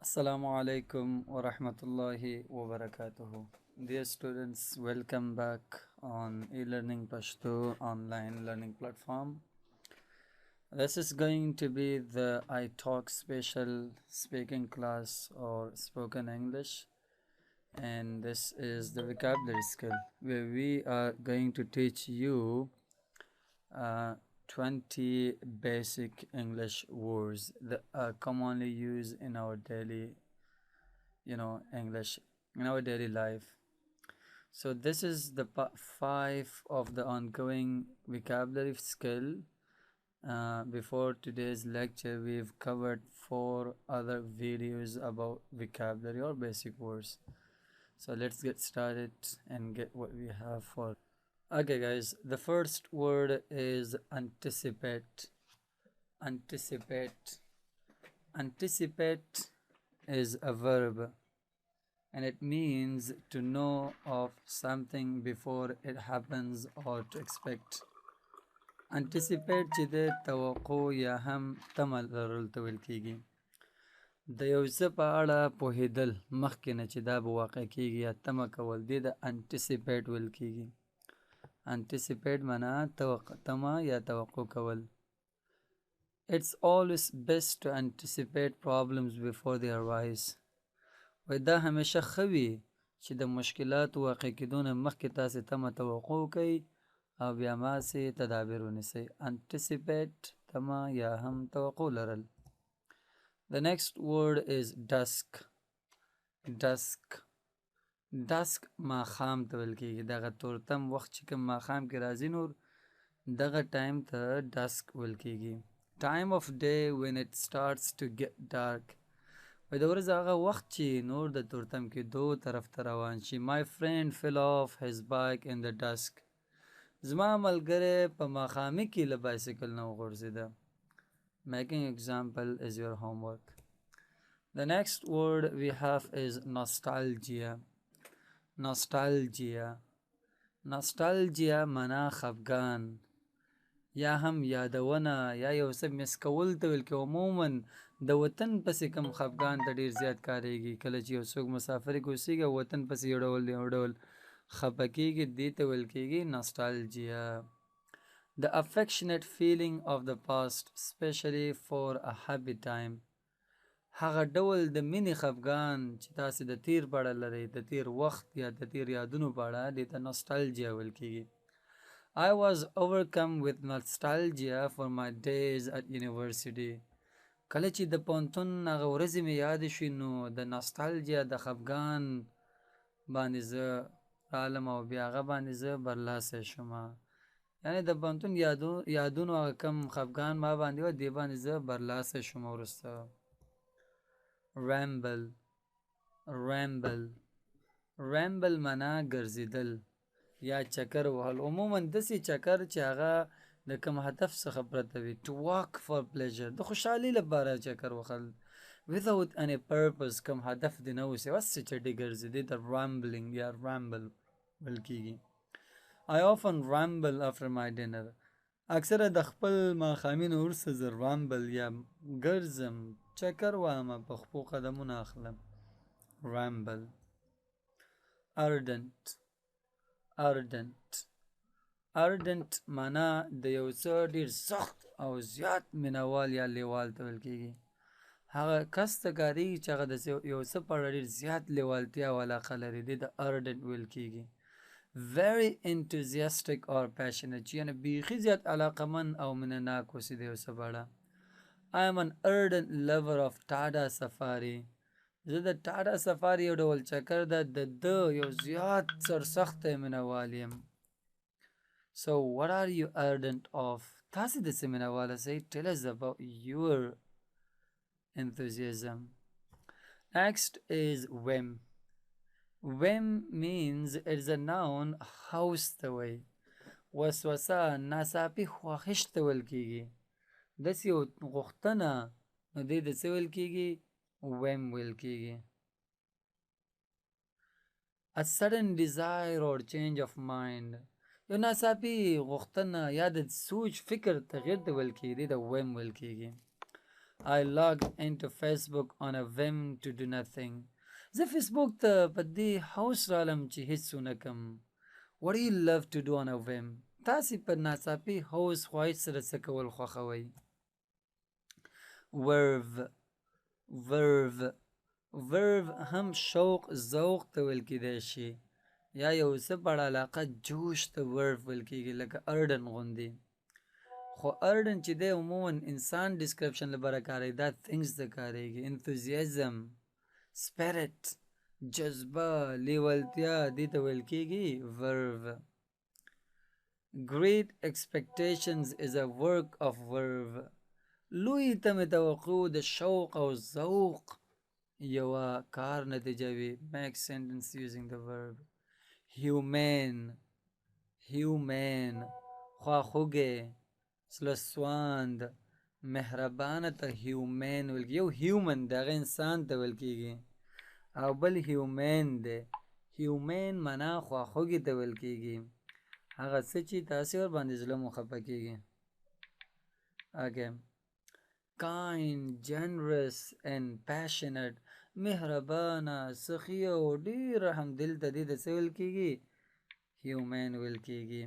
Assalamu alaikum wa rahmatullahi wa barakatuhu. Dear students, welcome back on e-learning Pashto online learning platform. This is going to be the I Talk special speaking class or spoken English, and this is the vocabulary skill where we are going to teach you uh, 20 basic English words that are commonly used in our daily, English, in our daily life. So this is the part 5 of the ongoing vocabulary skill. Before today's lecture, we've covered 4 other videos about vocabulary or basic words. So let's get started and get what we have for. Okay guys, the first word is anticipate. Anticipate. Anticipate is a verb and it means to know of something before it happens or to expect. Anticipate چې د توقع یا هم تمه لرل ته ویل کیږي. د یو څه په اړه پوهېدل مخکې نه چې دا به واقع کیږي یا تمه کول دې د anticipate ویل کیږي. Anticipate معنا تمه یا توقع کول. It's always best to anticipate problems before they arise. وای دا همیشه ښه وي چې د مشکلاتو واقع کېدو نه مخکې تاسې تمه توقع وکئ او بیا ماسې تدابیر ونیسئ. Anticipate تمه یا هم توقع لرل. The next word is dusk. Dusk. Dusk ماښام ته ویل کېږي. دغه تورتم وخت چې کوم ماښام کې راځي نور دغه ټایم ته dusk ویل کېږي. Time of day when it starts to get dark. وای د ورځې هغه وخت چې نور د تورتم کېدو طرف ته روان شي. My friend fell off his bike in the dusk. زما ملګری په ماښامي کې له بایسکل نه وغورځېده. Making example is your homework. The next word we have is nostalgia. Nostalgia. Nostalgia معنا خفګان یا هم یادونه یا یو څه مس کول ته ویل کې. عموما د وطن پسې کوم خفګان ته ډېر زیات کارېږي. کله چې یو څوک مسافري کې اوسېږي وطن پسې یو ډول خفه کېږي دې ته ویل کېږي nostalgia. The affectionate feeling of the past, especially for a happy time. هغه ډول د مینې خفګان چې تاسې د تیر په اړه لرئ د تیر وخت یا د تیر یادونو په اړه دې ته nostalgia ویل کېږي. I was overcome with nostalgia for my days at university. کله چې د پوهنتون هغه ورځې مې یادې شوې نو د nostalgia د خفګان باندې زه رالم او بیا هغه باندې زه برلاسی شوم. یعنې د پوهنتون یادونو هغه کم خفګان ما باندې و دې باندې زه برلاسی شوم وروسته. Ramble. Ramble. Ramble معنا ګرځېدل یا چکر وهل. عموما داسې چکر چې هغه د کوم هدف څخه پرته وي. To walk for pleasure. د خوشحالۍ لپاره چکر وهل. Without any purpose. کوم هدف دې نه اوسي هسې چټي ګرځېدې ته rambling یا ramble ویل کېږي. I often ramble after my dinner. اکثره د خپل ماښامي نه وروسته زه ramble یا ګرځم چکر وایم په خپلو قدمونه اخلم. Ramble. Ardent. Ardent. Ardent معنا د یو څه ډېر سخت او زیات مینوال یا لیوال ته ویل کېږي. هغه کس ته کارېږي چې هغه د یو څه په اړه ډېر زیات لیوالتیا او علاقه لري دې ته ardent ویل کېږي. Very enthusiastic or passionate چې یعنې بیخي زیات علاقمند او مینه ناک اوسي د یو څه په اړه. I am an ardent lover of Tata Safari. زه د ټاټا سفاري یو ډول چکر د یو زیات سرسخته مینهوال یم. So what are you ardent of? تاسې د څه مینهواله سئ. Tell us about your enthusiasm. Next is whim. Whim means it's a noun هوس ته وایي. وسوسه ناڅاپي خواهش ته ویل کېږي. داسې یو غوښتنه نو دې د څه ویل کېږي whim ویل کېږي. A sudden desire or change of mind. یو ناڅاپي غوښتنه یا د سوچ فکر تغیر ته ویل کېږي د whim ویل کېږي. I logged into Facebook on a whim to do nothing. زه فیسبوک ته په دې هوس رالم چې هیڅ ونه کم. What do you love to do on a whim? تاسې په ناڅاپي هوس خواهش سره څه کول خوښوئ؟ verve هم شوق ذوق ته ویل کیدای شي یا یو څه په اړه علاقه جوش ته verve ویل کیږي لکه اړوند غوندې. خو اړوند چې دی عموما انسان ډسکرپشن لپاره کاریږي دا things ته کاریږي. enthusiasm spirit جذبه لیوالتیا دې ته ویل کیږي verve. great expectations is a work of verve. لوی تمې توقع د شوق او ذوق یوه کار نتیجه وي. make sentence using the verb. humane خواخوږی زړهسواند مهربانه ته humane ویل کېږي. یو human د هغه انسان ته ویل کېږي او بل humane دی. humane معنا خواخوږي ته ویل کېږي هغه څه چې تاسې ورباندې زړه مو خفه کېږي. okay. kind generous and passionate مهربانه سخي او ډېر رحمدل ته دې ته څه ویل کېږي humane ویل کېږي.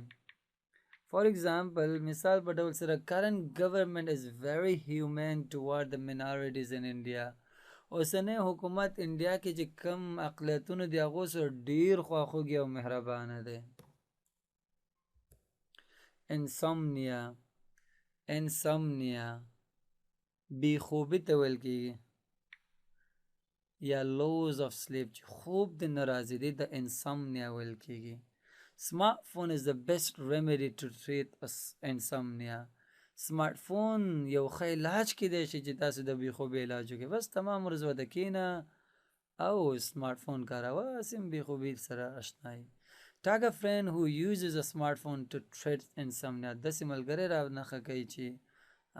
for example مثال په ډول سره current government is very humane toward the minorities in India. اوسنی حکومت انډیا کې چې کم اقلیتونه دي هغو سره ډېر خواخوږي او مهربانه دی. insomnia بی خوبی ته ویل کېږي یا loss of sleep چې خوب د نه راځي دی د insomnia ویل کېږي. smartphone is the best remedy to treat insomnia. smartphone یو ښه علاج کېدای شي چې تاسو د بی خوبي علاج وکړئ. بس تمام ورځ وده کېنه او smartphone کاروه سم بی خوبي سره اشنایي. tag a friend who uses a smartphone to treat insomnia. داسې ملګری را نښه کوي چې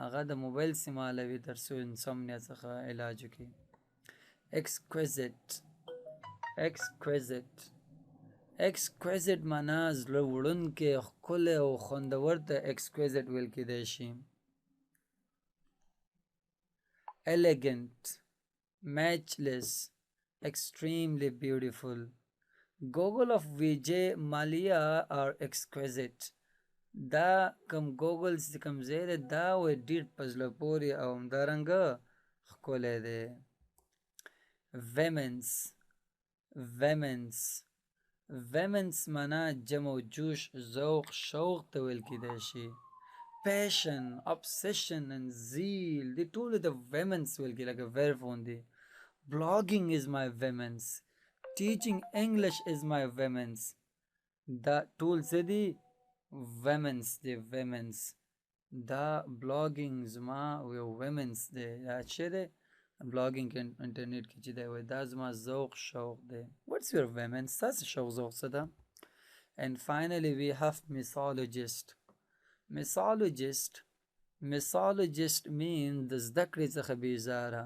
هغه د موبایل استعمالوي تر څو insomnia څخه علاج وکړي. exquisite معنا زړه وړونکی ښکلی او خوندور ته exquisite ویل کېدای شي. elegant matchless extremely beautiful. Goggle of Vijay Mallya are exquisite. دا کم ګوګلز چې کم ځای دی دا وایي ډېر په زړه پورې او همدارنګه ښکلی دی. vehemence معنا جمع و جوش ذوق شوق ته ویل کېدای شي. passion obsession and zeal دې ټولو ته vehemence ویل کېږي لکه verb غوندې. blogging is my vehemence. teaching English is my vehemence. دا ټول څه دي vehemence. دا blogging زما یو vehemence دی یا څه دی blogging انټرنیټ کې چې دی وایي دا زما ذوق شوق دی. what's your vehemence؟ تاسې شوق ذوق څه ده؟ and finally we have mythologist means د زده کړې څخه بیزاره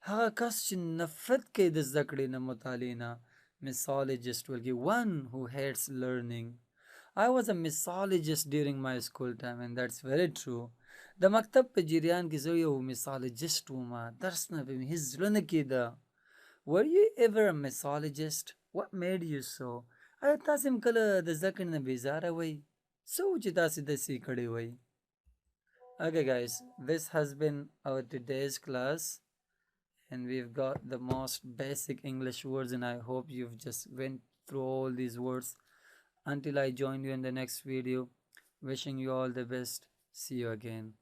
هغه کس چې نفرت کوي د زده کړې نه مطالعې نه mythologist will be one who hates learning. I was a mythologist during my school time and that's very true. د مکتب په جریان کې زه یو mythologist وم درس نه به مې هېڅ زړه نه کېده. were you ever a mythologist? what made you so? آیا تاسې هم کله د زده کړې نه بیزاره وئ؟ څه و چې تاسې داسې کړی وئ؟ okay guys, this has been our today's class and we've got the most basic English words and I hope you've just went through all these words. Until I join you in the next video, wishing you all the best. See you again.